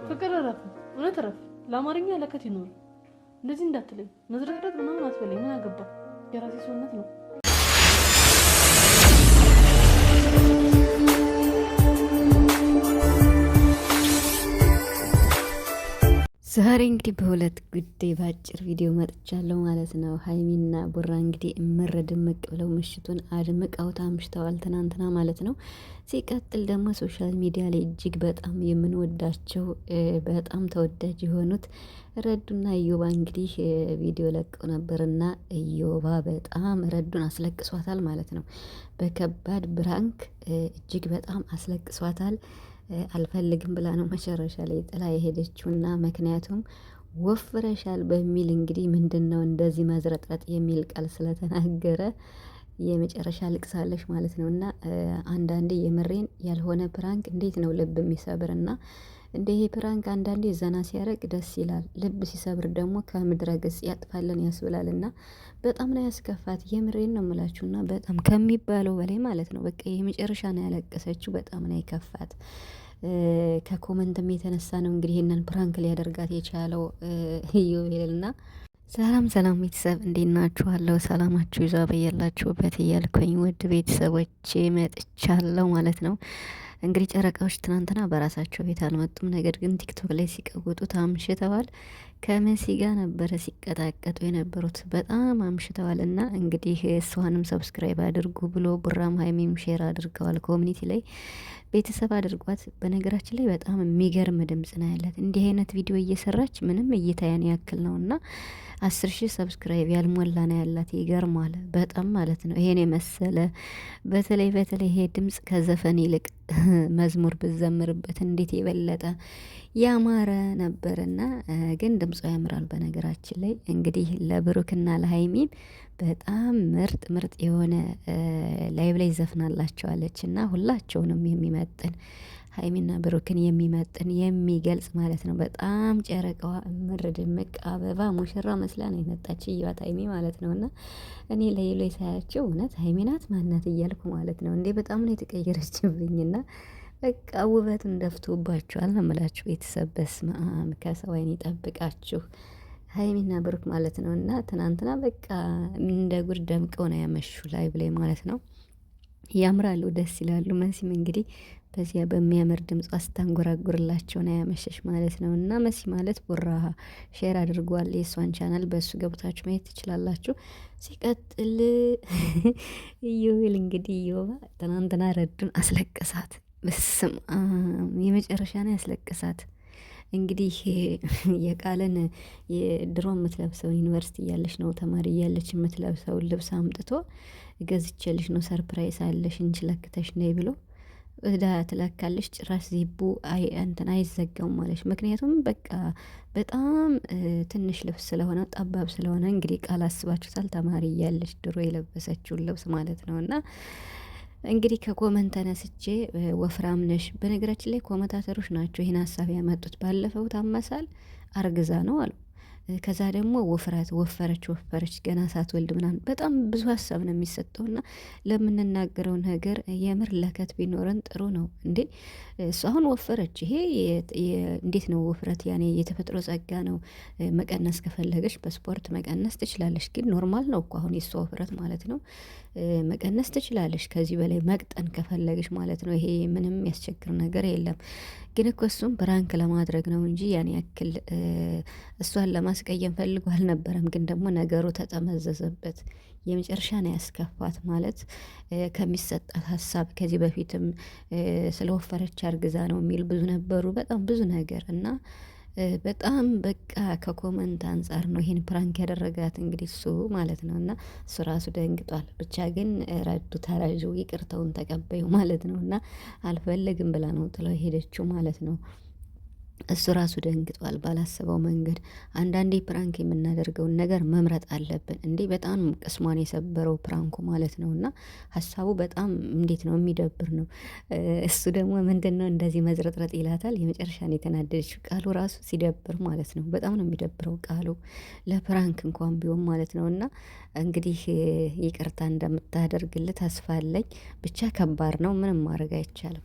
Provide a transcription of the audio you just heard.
ፍቅር እረፍ፣ እውነት እረፍ። ለአማርኛ ለከት ይኖር። እንደዚህ እንዳትለኝ። መዝረጥረጥ ምናምን አትበለኝ። ምን አገባ? የራሴ ሰውነት ነው። ዛሬ እንግዲህ በሁለት ጉዳይ በአጭር ቪዲዮ መጥቻለሁ ማለት ነው። ሀይሚና ቡራ እንግዲህ እምር ድምቅ ብለው ምሽቱን አድምቀውት አምሽተዋል ትናንትና ማለት ነው። ሲቀጥል ደግሞ ሶሻል ሚዲያ ላይ እጅግ በጣም የምንወዳቸው በጣም ተወዳጅ የሆኑት ረዱና እዮባ እንግዲህ ቪዲዮ ለቀው ነበርና እዮባ በጣም ረዱን አስለቅሷታል ማለት ነው። በከባድ ብራንክ እጅግ በጣም አስለቅሷታል። አልፈልግም ብላ ነው መጨረሻ ላይ ጥላ የሄደችውና ምክንያቱም ወፍረሻል በሚል እንግዲህ ምንድነው እንደዚህ መዝረጥረጥ የሚል ቃል ስለተናገረ የመጨረሻ ልቅሳለሽ ማለት ነው። እና አንዳንዴ የምሬን ያልሆነ ፕራንክ እንዴት ነው ልብ የሚሰብርና እንደ ይሄ ፕራንክ አንዳንዴ ዘና ሲያደርግ ደስ ይላል። ልብ ሲሰብር ደግሞ ከምድረ ገጽ ያጥፋልን ያስብላልና በጣም ነው ያስከፋት። የምሬን ነው የምላችሁና በጣም ከሚባለው በላይ ማለት ነው። በቃ የመጨረሻ ነው ያለቀሰችው። በጣም ነው የከፋት። ከኮመንትም የተነሳ ነው እንግዲህ ይሄንን ፕራንክ ሊያደርጋት የቻለው ይልና ሰላም ሰላም ቤተሰብ እንዴት ናችኋለሁ? ሰላማችሁ ይዛ በያላችሁበት እያልኩኝ ውድ ቤተሰቦቼ መጥቻለሁ ማለት ነው። እንግዲህ ጨረቃዎች ትናንትና በራሳቸው ቤት አልመጡም። ነገር ግን ቲክቶክ ላይ ሲቀውጡ አምሽተዋል። ከመሲ ጋር ነበረ ሲቀጣቀጡ የነበሩት በጣም አምሽተዋል። እና እንግዲህ እሷንም ሰብስክራይብ አድርጉ ብሎ ቡራም ሀይሚም ሼር አድርገዋል። ኮሚኒቲ ላይ ቤተሰብ አድርጓት። በነገራችን ላይ በጣም የሚገርም ድምጽ ነው ያላት። እንዲህ አይነት ቪዲዮ እየሰራች ምንም እይታያን ያክል ነው እና 10,000 ሰብስክራይብ ያልሞላ ነው ያላት። ይገርማል በጣም ማለት ነው። ይሄን የመሰለ በተለይ ይሄ ድምጽ ከዘፈን ይልቅ መዝሙር ብዘምርበት እንዴት የበለጠ ያማረ ነበርና፣ ግን ድምጿ ያምራል። በነገራችን ላይ እንግዲህ ለብሩክና ለሀይሚም በጣም ምርጥ የሆነ ላይቭ ላይ ዘፍናላቸዋለች እና ሁላቸውንም የሚመጥን ሀይሚና ብሩክን የሚመጥን የሚገልጽ ማለት ነው። በጣም ጨረቃዋ እምር ድምቅ አበባ ሙሽራ መስላ ነው የመጣች እያት ሀይሚ ማለት ነው። እና እኔ ላይ ሳያቸው እውነት ሀይሚ ናት ማናት እያልኩ ማለት ነው። እንዴ በጣም ነው የተቀየረችብኝና በቃ ውበቱን ደፍቶባችኋል ነው የምላችሁ ቤተሰብ። በስመ አብ ከሰው አይን ይጠብቃችሁ ሀይሚና ብሩክ ማለት ነው። እና ትናንትና በቃ እንደ ጉድ ደምቀው ነው ያመሹ ላይቭ ላይ ማለት ነው። ያምራሉ፣ ደስ ይላሉ። መሲም እንግዲህ በዚያ በሚያምር ድምጽ አስታንጎራጉርላቸው ነው ያመሸሽ ማለት ነው። እና መሲ ማለት ቡራ ሼር አድርጓል የእሷን ቻናል፣ በእሱ ገብታችሁ ማየት ትችላላችሁ። ሲቀጥል ኢዮቤል እንግዲህ ኢዮባ ትናንትና ረዱን አስለቀሳት። በስም የመጨረሻ ነው ያስለቀሳት። እንግዲህ የቃልን ድሮ የምትለብሰውን ዩኒቨርሲቲ እያለች ነው ተማሪ እያለች የምትለብሰውን ልብስ አምጥቶ ገዝቼልሽ ነው ሰርፕራይዝ አለሽ እንጂ ለክተሽ ነይ ብሎ እዳ ትለካለች። ጭራሽ ዚቡ እንትን አይዘጋውም ማለች። ምክንያቱም በቃ በጣም ትንሽ ልብስ ስለሆነ ጠባብ ስለሆነ እንግዲህ ቃል አስባችሁታል። ተማሪ እያለች ድሮ የለበሰችውን ልብስ ማለት ነው። እና እንግዲህ ከኮመንት ተነስቼ ወፍራም ነሽ። በነገራችን ላይ ኮመንታተሮች ናቸው ይህን ሀሳብ ያመጡት። ባለፈው ታመሳል አርግዛ ነው አሉ። ከዛ ደግሞ ውፍረት ወፈረች ገና ሳትወልድ ምናምን በጣም ብዙ ሀሳብ ነው የሚሰጠውና ለምንናገረው ነገር የምር ለከት ቢኖረን ጥሩ ነው እንዴ። እሱ አሁን ወፈረች፣ ይሄ እንዴት ነው ውፍረት? ያኔ የተፈጥሮ ጸጋ ነው። መቀነስ ከፈለገች በስፖርት መቀነስ ትችላለች። ግን ኖርማል ነው እኮ አሁን የሷ ውፍረት ማለት ነው። መቀነስ ትችላለች ከዚህ በላይ መቅጠን ከፈለገች ማለት ነው። ይሄ ምንም ያስቸግር ነገር የለም። ግን እኮ እሱም ፕራንክ ለማድረግ ነው እንጂ ያን ያክል እሷን ለማስቀየም ፈልጎ አልነበረም። ግን ደግሞ ነገሩ ተጠመዘዘበት። የመጨረሻ ነው ያስከፋት ማለት ከሚሰጣት ሀሳብ። ከዚህ በፊትም ስለወፈረች አርግዛ ነው የሚል ብዙ ነበሩ፣ በጣም ብዙ ነገር እና በጣም በቃ ከኮመንት አንጻር ነው ይሄን ፕራንክ ያደረጋት እንግዲህ እሱ ማለት ነው። እና እሱ ራሱ ደንግጧል። ብቻ ግን ረዱ ተረጁ ይቅርታውን ተቀበዩ ማለት ነው። እና አልፈልግም ብላ ነው ጥለው ሄደችው ማለት ነው። እሱ ራሱ ደንግጧል ባላሰበው መንገድ። አንዳንዴ ፕራንክ የምናደርገውን ነገር መምረጥ አለብን። እንዴ በጣም ቅስሟን የሰበረው ፕራንኩ ማለት ነው። እና ሀሳቡ በጣም እንዴት ነው የሚደብር ነው። እሱ ደግሞ ምንድነው እንደዚህ መዝረጥረጥ ይላታል። የመጨረሻ ነው የተናደደችው። ቃሉ ራሱ ሲደብር ማለት ነው። በጣም ነው የሚደብረው ቃሉ ለፕራንክ እንኳን ቢሆን ማለት ነው። እና እንግዲህ ይቅርታ እንደምታደርግልህ ተስፋ አለኝ። ብቻ ከባድ ነው፣ ምንም ማድረግ አይቻልም።